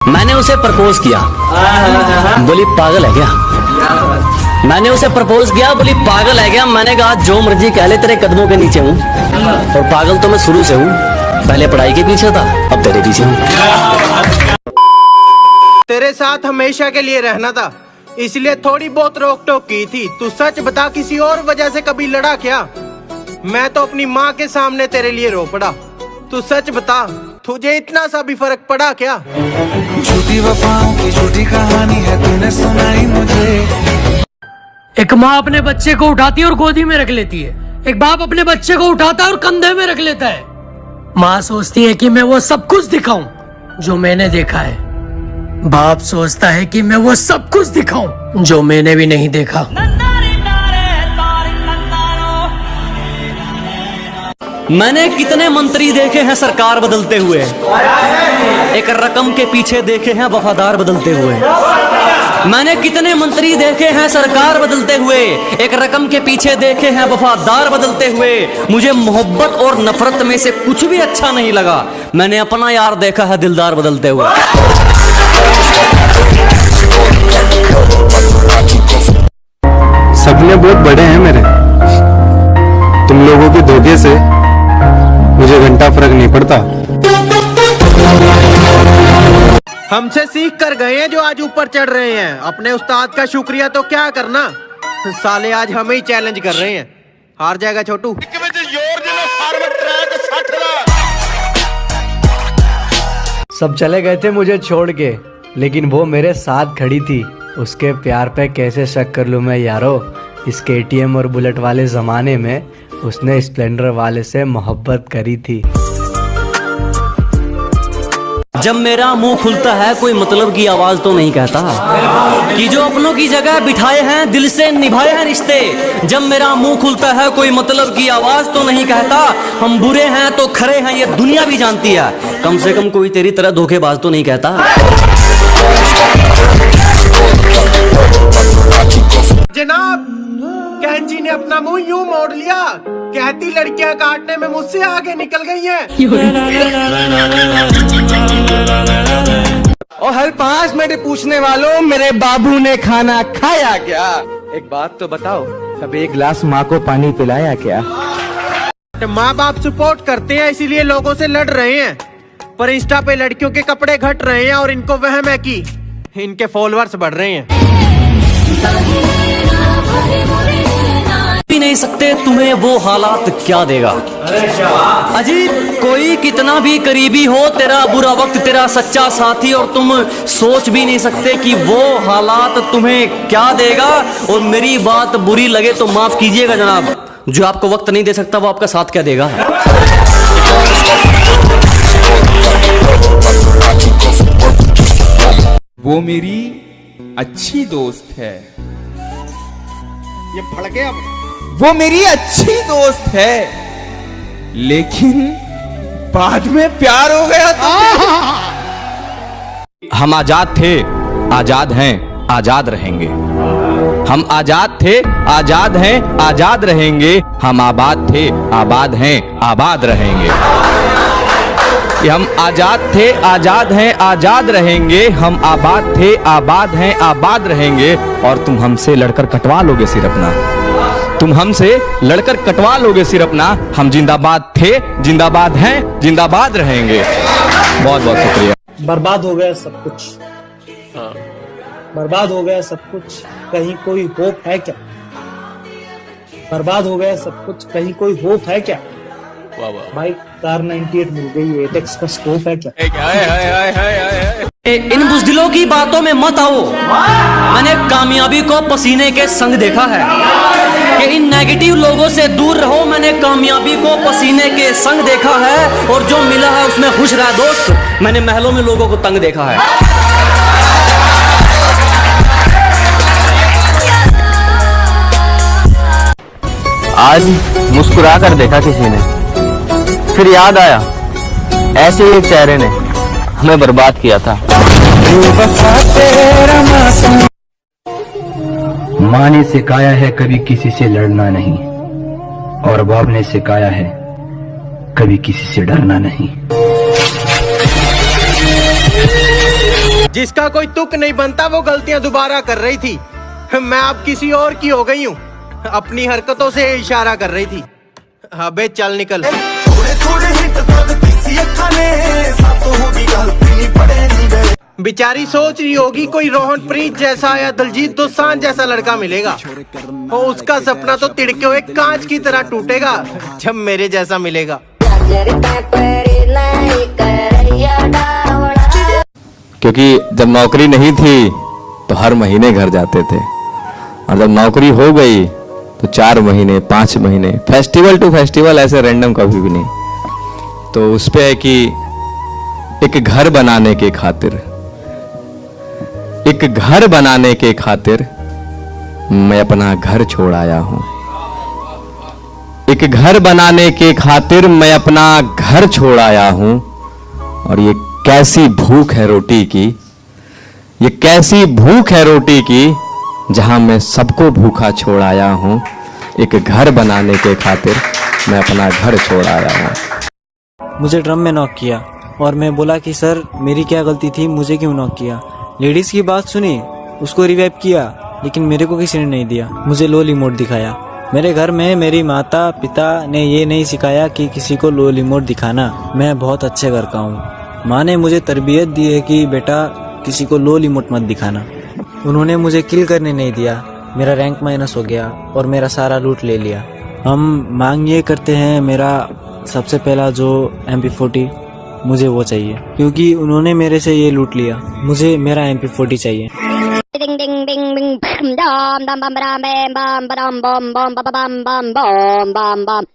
मैंने उसे प्रपोज किया, बोली पागल है क्या। मैंने उसे प्रपोज किया, बोली पागल है क्या। मैंने कहा जो मर्जी कह ले, तेरे कदमों के नीचे हूँ, और पागल तो मैं शुरू से हूँ। पहले पढ़ाई के पीछे था, अब तेरे पीछे हूँ। तेरे साथ हमेशा के लिए रहना था, इसलिए थोड़ी बहुत रोक टोक की थी। तू सच बता, किसी और वजह से कभी लड़ा क्या। मैं तो अपनी माँ के सामने तेरे लिए रो पड़ा। तू सच बता, तुझे इतना सा भी फर्क पड़ा क्या। झूठी वफाओं की झूठी कहानी है, तूने सुनाई मुझे। एक माँ अपने बच्चे को उठाती है और गोदी में रख लेती है। एक बाप अपने बच्चे को उठाता है और कंधे में रख लेता है। माँ सोचती है कि मैं वो सब कुछ दिखाऊं जो मैंने देखा है। बाप सोचता है कि मैं वो सब कुछ दिखाऊं जो मैंने भी नहीं देखा। मैंने कितने मंत्री देखे हैं सरकार बदलते हुए, एक रकम के पीछे देखे हैं वफादार बदलते हुए। मैंने कितने मंत्री देखे हैं सरकार बदलते हुए, एक रकम के पीछे देखे हैं वफादार बदलते हुए। मुझे मोहब्बत और नफरत में से कुछ भी अच्छा नहीं लगा। मैंने अपना यार देखा है दिलदार बदलते हुए। सपने बहुत बड़े हैं मेरे, तुम लोगों के धोखे से मुझे घंटा फर्क नहीं पड़ता। हमसे सीख कर गए हैं जो आज ऊपर चढ़ रहे हैं। अपने उस्ताद का शुक्रिया तो क्या करना, साले आज हमें ही चैलेंज कर रहे हैं। हार जाएगा छोटू। सब चले गए थे मुझे छोड़ के, लेकिन वो मेरे साथ खड़ी थी। उसके प्यार पे कैसे शक कर लूं मैं यारो। इस KTM और बुलेट वाले जमाने में उसने स्प्लेंडर वाले से मोहब्बत करी थी। जब मेरा मुंह खुलता है कोई मतलब की आवाज तो नहीं कहता कि जो अपनों की जगह बिठाए हैं, दिल से निभाए हैं रिश्ते। जब मेरा मुंह खुलता है कोई मतलब की आवाज तो नहीं कहता। हम बुरे हैं तो खरे हैं ये दुनिया भी जानती है। कम से कम कोई तेरी तरह धोखेबाज तो नहीं कहता। जनाब, कैंची ने अपना मुंह यूं मोड़ लिया, कहती लड़कियां काटने में मुझसे आगे निकल गई हैं। और हर 5 मिनट पूछने वालों, मेरे बाबू ने खाना खाया क्या। एक बात तो बताओ, कभी एक गिलास माँ को पानी पिलाया क्या। माँ बाप सपोर्ट करते हैं इसीलिए लोगों से लड़ रहे हैं, पर इंस्टा पे लड़कियों के कपड़े घट रहे हैं और इनको वहम है कि इनके फॉलोअर्स बढ़ रहे हैं। भी नहीं सकते तुम्हें वो हालात क्या देगा। अजीब, कोई कितना भी करीबी हो, तेरा बुरा वक्त तेरा सच्चा साथी, और तुम सोच भी नहीं सकते कि वो हालात तुम्हें क्या देगा। और मेरी बात बुरी लगे तो माफ कीजिएगा जनाब, जो आपको वक्त नहीं दे सकता वो आपका साथ क्या देगा। वो मेरी अच्छी दोस्त है। ये भड़के अब। वो मेरी अच्छी दोस्त है, लेकिन बाद में प्यार हो गया था। हम आजाद थे, आजाद हैं, आजाद रहेंगे। हम आजाद थे, आजाद हैं, आजाद रहेंगे। हम आबाद थे, आबाद हैं, आबाद रहेंगे। हम आजाद थे, आजाद हैं, आजाद रहेंगे। हम आबाद थे, आबाद हैं, आबाद रहेंगे। और तुम हमसे लड़कर कटवा लोगे सिर अपना, तुम हमसे लड़कर कटवा लोगे सिर अपना। हम जिंदाबाद थे, जिंदाबाद हैं, जिंदाबाद रहेंगे। बहुत बहुत शुक्रिया। बर्बाद हो गया सब कुछ, बर्बाद हो गया सब कुछ, कहीं कोई होप है क्या। बर्बाद हो गया सब कुछ, कहीं कोई होप है क्या। भाई कार 98 मिल गई, एटेक्स का स्कोप है क्या। इन बुज़दिलों की बातों में मत आओ। मैंने कामयाबी को पसीने के संग देखा है कि इन नेगेटिव लोगों से दूर रहो। मैंने कामयाबी को पसीने के संग देखा है, और जो मिला है उसमें खुश रहा दोस्त। मैंने महलों में लोगों को तंग देखा है। आज मुस्कुरा कर देखा किसी ने, फिर याद आया ऐसे ही एक चेहरे ने हमें बर्बाद किया था। माँ ने सिखाया है कभी किसी से लड़ना नहीं, और बाप ने सिखाया है कभी किसी से डरना नहीं। जिसका कोई तुक नहीं बनता वो गलतियां दोबारा कर रही थी। मैं अब किसी और की हो गई हूँ, अपनी हरकतों से इशारा कर रही थी। अबे चल निकल। बेचारी सोच रही होगी कोई रोहन प्रीत जैसा या दलजीत दोसांझ जैसा लड़का मिलेगा, और उसका सपना तो तिड़के हुए कांच की तरह टूटेगा जब मेरे जैसा मिलेगा। क्योंकि जब नौकरी नहीं थी तो हर महीने घर जाते थे, और जब नौकरी हो गई तो 4 महीने 5 महीने फेस्टिवल टू फेस्टिवल, ऐसे रैंडम कभी भी नहीं। तो उस पे है कि एक घर बनाने के खातिर मैं अपना घर छोड़ आया हूं। एक घर बनाने के खातिर मैं अपना घर छोड़ आया हूं। और ये कैसी भूख है रोटी की, ये कैसी भूख है रोटी की, जहां मैं सबको भूखा छोड़ आया हूं। एक घर बनाने के खातिर मैं अपना घर छोड़ आया हूं। मुझे ड्रम में नॉक किया और मैं बोला कि सर मेरी क्या गलती थी, मुझे क्यों नॉक किया। लेडीज की बात सुनी, उसको रिवाइव किया, लेकिन मेरे को किसी ने नहीं दिया। मुझे लो रिमोट दिखाया। मेरे घर में मेरी माता पिता ने ये नहीं सिखाया कि किसी को लो रिमोट दिखाना। मैं बहुत अच्छे घर का हूँ। माँ ने मुझे तरबियत दी है कि बेटा किसी को लो रिमोट मत दिखाना। उन्होंने मुझे किल करने नहीं दिया। मेरा रैंक माइनस हो गया और मेरा सारा लूट ले लिया। हम मांग ये करते हैं, मेरा सबसे पहला जो MP40 मुझे वो चाहिए, क्योंकि उन्होंने मेरे से ये लूट लिया। मुझे मेरा MP40 चाहिए। Ding ding ding ding dum dum dum bam bam bam bam bam bam bam bam bam bam bam bam bam